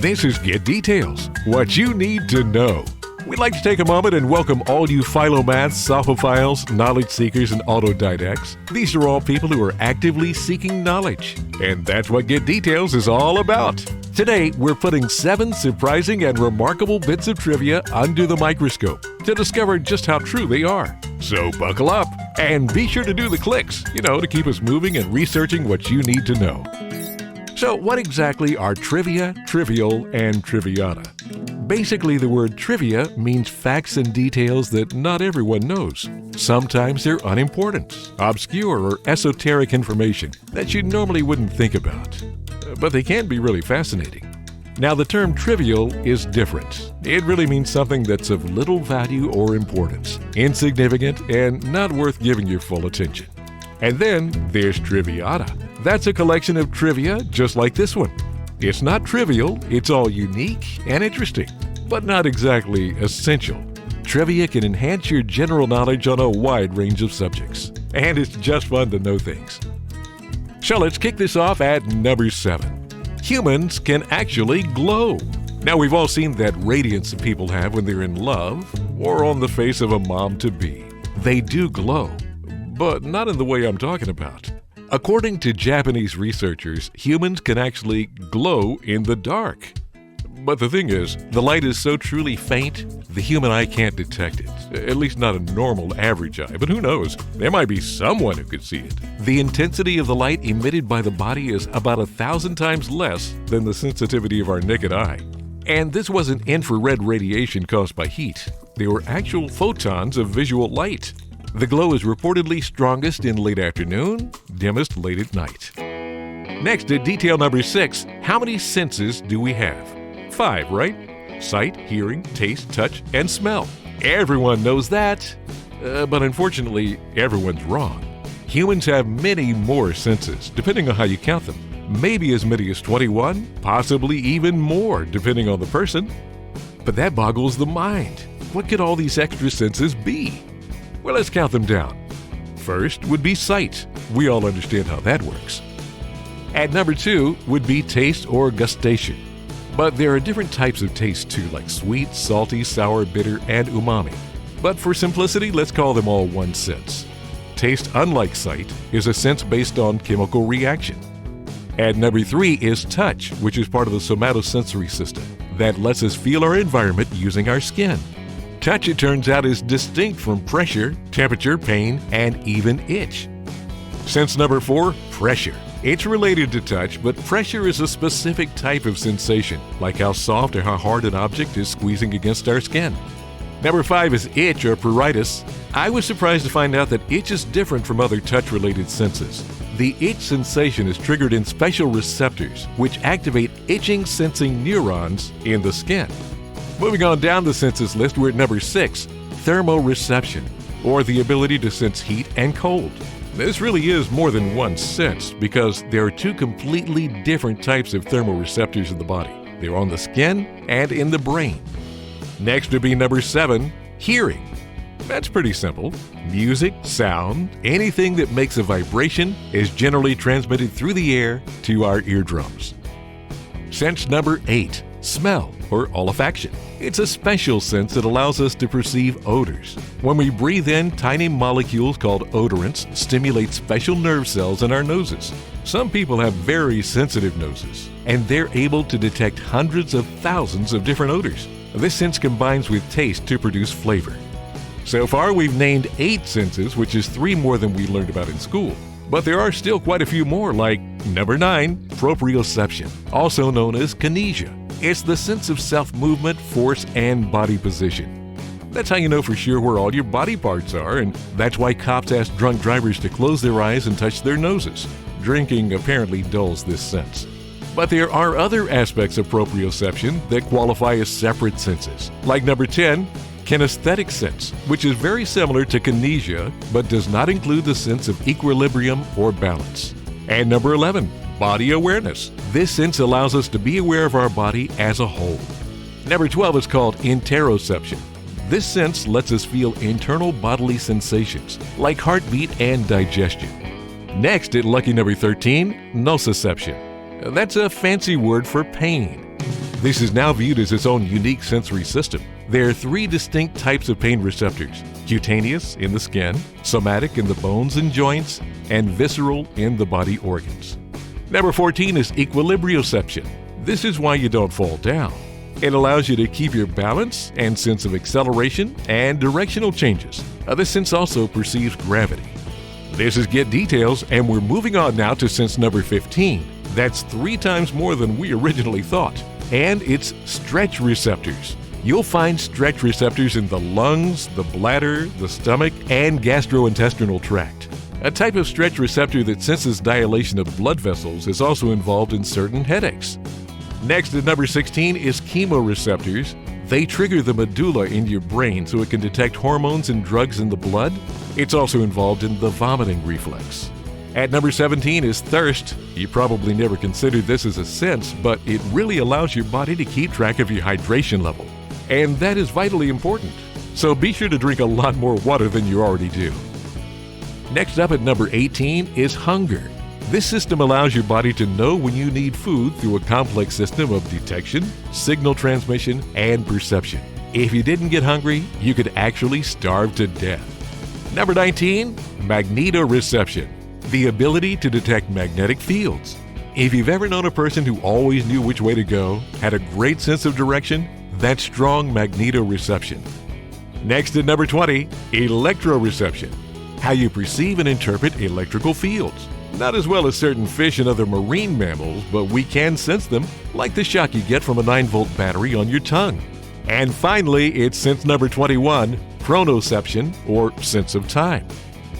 This is Get Details, what you need to know. We'd like to take a moment and welcome all you philomaths, sophophiles, knowledge seekers, and autodidacts. These are all people who are actively seeking knowledge. And that's what Get Details is all about. Today, we're putting 7 surprising and remarkable bits of trivia under the microscope to discover just how true they are. So buckle up and be sure to do the clicks, to keep us moving and researching what you need to know. So what exactly are trivia, trivial, and triviata? Basically, the word trivia means facts and details that not everyone knows. Sometimes they're unimportant, obscure, or esoteric information that you normally wouldn't think about. But they can be really fascinating. Now, the term trivial is different. It really means something that's of little value or importance, insignificant, and not worth giving your full attention. And then there's triviata. That's a collection of trivia just like this one. It's not trivial, it's all unique and interesting, but not exactly essential. Trivia can enhance your general knowledge on a wide range of subjects, and it's just fun to know things. So let's kick this off at number 7. Humans can actually glow. Now, we've all seen that radiance that people have when they're in love or on the face of a mom-to-be. They do glow, but not in the way I'm talking about. According to Japanese researchers, humans can actually glow in the dark. But the thing is, the light is so truly faint, the human eye can't detect it. At least not a normal average eye, but who knows? There might be someone who could see it. The intensity of the light emitted by the body is about 1,000 times less than the sensitivity of our naked eye. And this wasn't infrared radiation caused by heat. They were actual photons of visual light. The glow is reportedly strongest in late afternoon, dimmest late at night. Next, at detail number 6, how many senses do we have? 5, right? Sight, hearing, taste, touch, and smell. Everyone knows that, but unfortunately, everyone's wrong. Humans have many more senses, depending on how you count them. Maybe as many as 21, possibly even more, depending on the person. But that boggles the mind. What could all these extra senses be? Well, let's count them down. First would be sight. We all understand how that works. At number 2 would be taste or gustation. But there are different types of taste too, like sweet, salty, sour, bitter, and umami. But for simplicity, let's call them all one sense. Taste, unlike sight, is a sense based on chemical reaction. At number 3 is touch, which is part of the somatosensory system that lets us feel our environment using our skin. Touch, it turns out, is distinct from pressure, temperature, pain, and even itch. Sense number 4, pressure. It's related to touch, but pressure is a specific type of sensation, like how soft or how hard an object is squeezing against our skin. Number 5 is itch or pruritus. I was surprised to find out that itch is different from other touch-related senses. The itch sensation is triggered in special receptors, which activate itching-sensing neurons in the skin. Moving on down the senses list, we're at number 6, thermoreception, or the ability to sense heat and cold. This really is more than one sense because there are 2 completely different types of thermoreceptors in the body. They're on the skin and in the brain. Next would be number 7, hearing. That's pretty simple. Music, sound, anything that makes a vibration is generally transmitted through the air to our eardrums. Sense number 8, smell or olfaction. It's a special sense that allows us to perceive odors. When we breathe in, tiny molecules called odorants stimulate special nerve cells in our noses. Some people have very sensitive noses, and they're able to detect hundreds of thousands of different odors. This sense combines with taste to produce flavor. So far, we've named 8 senses, which is 3 more than we learned about in school. But there are still quite a few more, like number 9, proprioception, also known as kinesia. It's the sense of self-movement, force, and body position. That's how you know for sure where all your body parts are, and that's why cops ask drunk drivers to close their eyes and touch their noses. Drinking apparently dulls this sense. But there are other aspects of proprioception that qualify as separate senses, like number 10, kinesthetic sense, which is very similar to kinesia, but does not include the sense of equilibrium or balance. And number 11, body awareness. This sense allows us to be aware of our body as a whole. Number 12 is called interoception. This sense lets us feel internal bodily sensations, like heartbeat and digestion. Next, at lucky number 13, nociception. That's a fancy word for pain. This is now viewed as its own unique sensory system. There are 3 distinct types of pain receptors: cutaneous in the skin, somatic in the bones and joints, and visceral in the body organs. Number 14 is equilibrioception. This is why you don't fall down. It allows you to keep your balance and sense of acceleration and directional changes. This sense also perceives gravity. This is Get Details, and we're moving on now to sense number 15. That's 3 times more than we originally thought. And it's stretch receptors. You'll find stretch receptors in the lungs, the bladder, the stomach, and gastrointestinal tract. A type of stretch receptor that senses dilation of blood vessels is also involved in certain headaches. Next at number 16 is chemoreceptors. They trigger the medulla in your brain so it can detect hormones and drugs in the blood. It's also involved in the vomiting reflex. At number 17 is thirst. You probably never considered this as a sense, but it really allows your body to keep track of your hydration level. And that is vitally important. So be sure to drink a lot more water than you already do. Next up at number 18 is hunger. This system allows your body to know when you need food through a complex system of detection, signal transmission, and perception. If you didn't get hungry, you could actually starve to death. Number 19, magnetoreception. The ability to detect magnetic fields. If you've ever known a person who always knew which way to go, had a great sense of direction, that's strong magnetoreception. Next at number 20, electroreception. How you perceive and interpret electrical fields. Not as well as certain fish and other marine mammals, but we can sense them, like the shock you get from a 9-volt battery on your tongue. And finally, it's sense number 21, chronoception, or sense of time.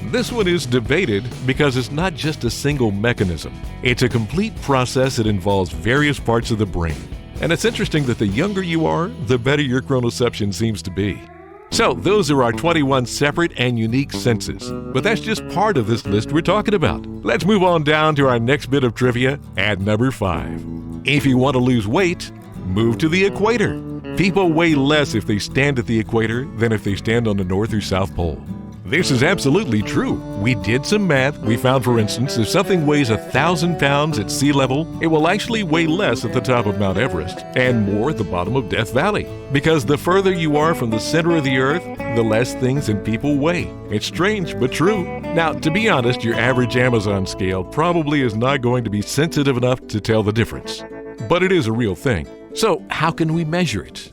This one is debated because it's not just a single mechanism. It's a complete process that involves various parts of the brain. And it's interesting that the younger you are, the better your chronoception seems to be. So those are our 21 separate and unique senses. But that's just part of this list we're talking about. Let's move on down to our next bit of trivia at number 5. If you want to lose weight, move to the equator. People weigh less if they stand at the equator than if they stand on the North or South Pole. This is absolutely true. We did some math. We found, for instance, if something weighs 1,000 pounds at sea level, it will actually weigh less at the top of Mount Everest and more at the bottom of Death Valley. Because the further you are from the center of the earth, the less things and people weigh. It's strange, but true. Now, to be honest, your average Amazon scale probably is not going to be sensitive enough to tell the difference. But it is a real thing. So, how can we measure it?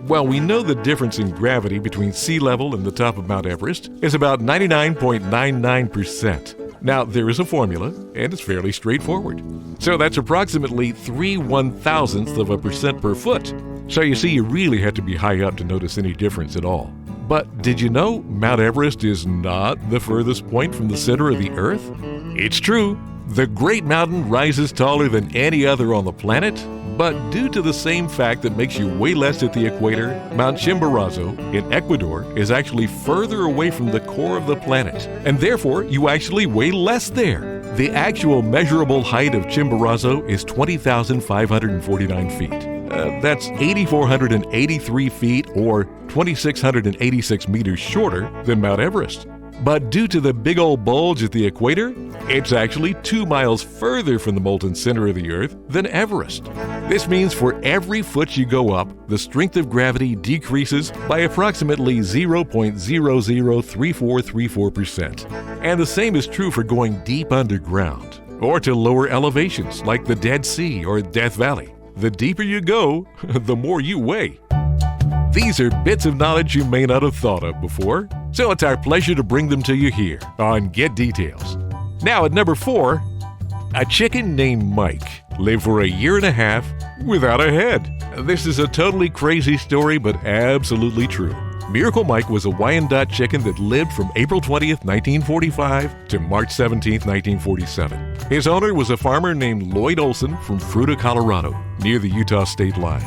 Well, we know the difference in gravity between sea level and the top of Mount Everest is about 99.99%. Now, there is a formula, and it's fairly straightforward. So that's approximately 0.03% per foot. So you see, you really have to be high up to notice any difference at all. But did you know Mount Everest is not the furthest point from the center of the Earth? It's true. The Great Mountain rises taller than any other on the planet, but due to the same fact that makes you weigh less at the equator, Mount Chimborazo in Ecuador is actually further away from the core of the planet, and therefore you actually weigh less there. The actual measurable height of Chimborazo is 20,549 feet. That's 8,483 feet or 2,686 meters shorter than Mount Everest. But due to the big old bulge at the equator, it's actually 2 miles further from the molten center of the Earth than Everest. This means for every foot you go up, the strength of gravity decreases by approximately 0.003434%. And the same is true for going deep underground, or to lower elevations like the Dead Sea or Death Valley. The deeper you go, the more you weigh. These are bits of knowledge you may not have thought of before, so it's our pleasure to bring them to you here on Get Details. Now at number 4, a chicken named Mike lived for 1.5 years without a head. This is a totally crazy story, but absolutely true. Miracle Mike was a Wyandotte chicken that lived from April 20th, 1945 to March 17th, 1947. His owner was a farmer named Lloyd Olson from Fruita, Colorado, near the Utah state line.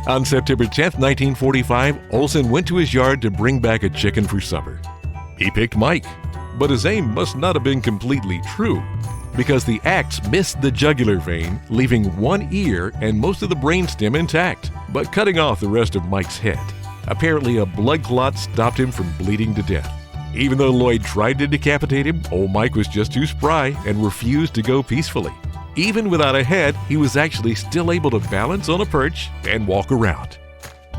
On September 10th, 1945, Olson went to his yard to bring back a chicken for supper. He picked Mike, but his aim must not have been completely true, because the axe missed the jugular vein, leaving one ear and most of the brainstem intact, but cutting off the rest of Mike's head. Apparently, a blood clot stopped him from bleeding to death. Even though Lloyd tried to decapitate him, old Mike was just too spry and refused to go peacefully. Even without a head, he was actually still able to balance on a perch and walk around.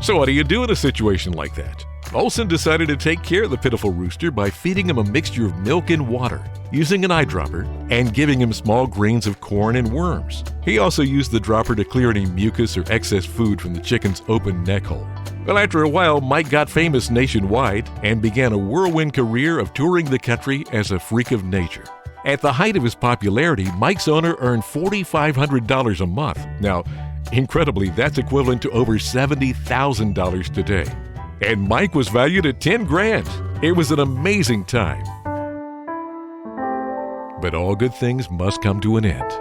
So what do you do in a situation like that? Olsen decided to take care of the pitiful rooster by feeding him a mixture of milk and water, using an eye dropper, and giving him small grains of corn and worms. He also used the dropper to clear any mucus or excess food from the chicken's open neck hole. Well, after a while, Mike got famous nationwide and began a whirlwind career of touring the country as a freak of nature. At the height of his popularity, Mike's owner earned $4,500 a month. Now, incredibly, that's equivalent to over $70,000 today. And Mike was valued at $10,000. It was an amazing time. But all good things must come to an end.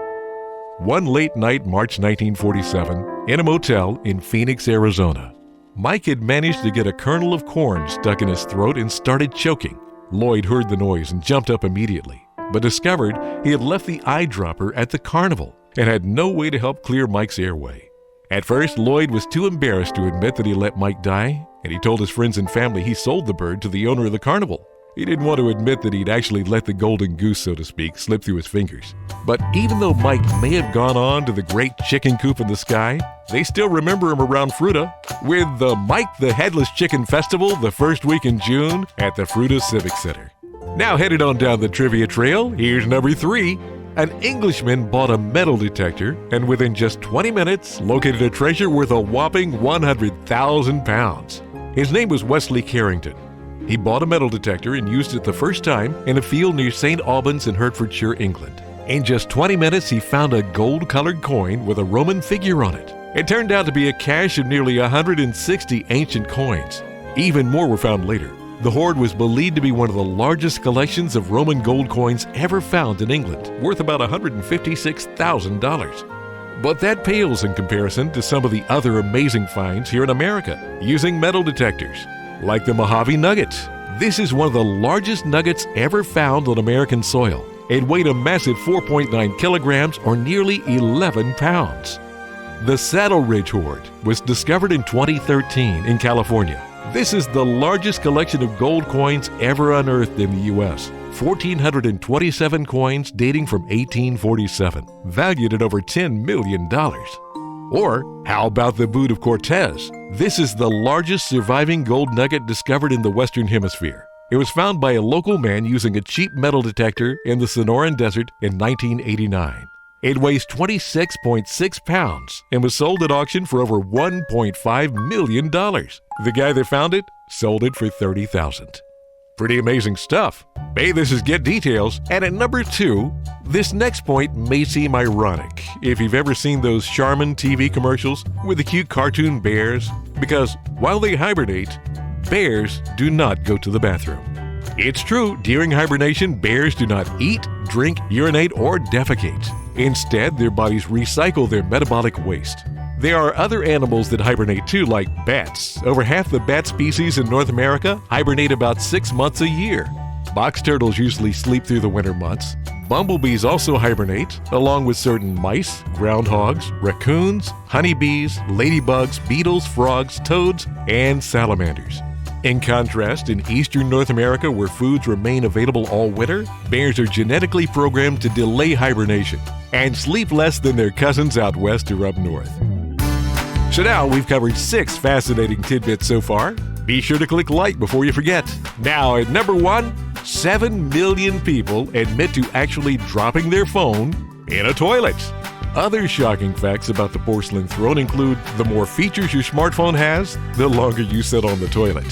One late night, March 1947, in a motel in Phoenix, Arizona, Mike had managed to get a kernel of corn stuck in his throat and started choking. Lloyd heard the noise and jumped up immediately, but discovered he had left the eye dropper at the carnival and had no way to help clear Mike's airway. At first, Lloyd was too embarrassed to admit that he let Mike die, and he told his friends and family he sold the bird to the owner of the carnival. He didn't want to admit that he'd actually let the golden goose, so to speak, slip through his fingers. But even though Mike may have gone on to the great chicken coop in the sky, they still remember him around Fruita with the Mike the Headless Chicken Festival the first week in June at the Fruita Civic Center. Now headed on down the trivia trail, here's number 3. An Englishman bought a metal detector and within just 20 minutes located a treasure worth a whopping 100,000 pounds. His name was Wesley Carrington. He bought a metal detector and used it the first time in a field near St. Albans in Hertfordshire, England. In just 20 minutes, he found a gold-colored coin with a Roman figure on it. It turned out to be a cache of nearly 160 ancient coins. Even more were found later. The hoard was believed to be one of the largest collections of Roman gold coins ever found in England, worth about $156,000. But that pales in comparison to some of the other amazing finds here in America using metal detectors, like the Mojave Nugget. This is one of the largest nuggets ever found on American soil. It weighed a massive 4.9 kilograms or nearly 11 pounds. The Saddle Ridge Hoard was discovered in 2013 in California. This is the largest collection of gold coins ever unearthed in the U.S. 1,427 coins dating from 1847, valued at over $10 million. Or how about the Boot of Cortez? This is the largest surviving gold nugget discovered in the Western Hemisphere. It was found by a local man using a cheap metal detector in the Sonoran Desert in 1989. It weighs 26.6 pounds and was sold at auction for over $1.5 million. The guy that found it sold it for $30,000. Pretty amazing stuff. Hey, this is Get Details, and at number 2, this next point may seem ironic if you've ever seen those Charmin TV commercials with the cute cartoon bears, because while they hibernate, bears do not go to the bathroom. It's true, during hibernation, bears do not eat, drink, urinate, or defecate. Instead, their bodies recycle their metabolic waste. There are other animals that hibernate too, like bats. Over half the bat species in North America hibernate about 6 months a year. Box turtles usually sleep through the winter months. Bumblebees also hibernate, along with certain mice, groundhogs, raccoons, honeybees, ladybugs, beetles, frogs, toads, and salamanders. In contrast, in eastern North America, where foods remain available all winter, bears are genetically programmed to delay hibernation and sleep less than their cousins out west or up north. So now we've covered 6 fascinating tidbits so far. Be sure to click like before you forget. Now at number 1, 7 million people admit to actually dropping their phone in a toilet. Other shocking facts about the porcelain throne include the more features your smartphone has, the longer you sit on the toilet.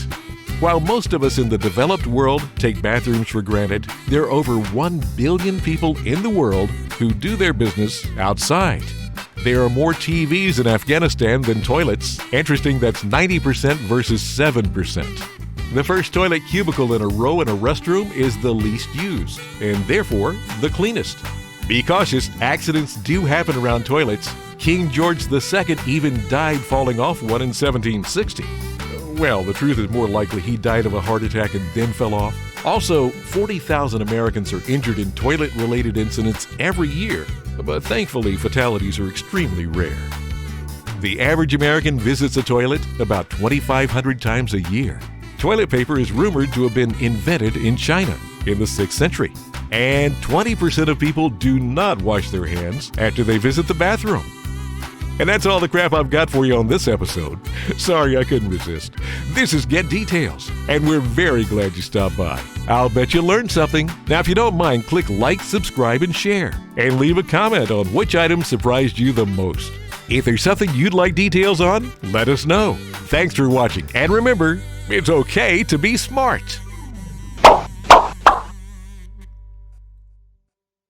While most of us in the developed world take bathrooms for granted, there are over 1 billion people in the world who do their business outside. There are more TVs in Afghanistan than toilets. Interesting, that's 90% versus 7%. The first toilet cubicle in a row in a restroom is the least used, and therefore the cleanest. Be cautious, accidents do happen around toilets. King George II even died falling off one in 1760. Well, the truth is more likely he died of a heart attack and then fell off. Also, 40,000 Americans are injured in toilet-related incidents every year, but thankfully fatalities are extremely rare. The average American visits a toilet about 2,500 times a year. Toilet paper is rumored to have been invented in China in the 6th century. And 20% of people do not wash their hands after they visit the bathroom. And that's all the crap I've got for you on this episode. Sorry, I couldn't resist. This is Get Details, and we're very glad you stopped by. I'll bet you learned something. Now, if you don't mind, click like, subscribe, and share. And leave a comment on which item surprised you the most. If there's something you'd like details on, let us know. Thanks for watching, and remember, it's okay to be smart.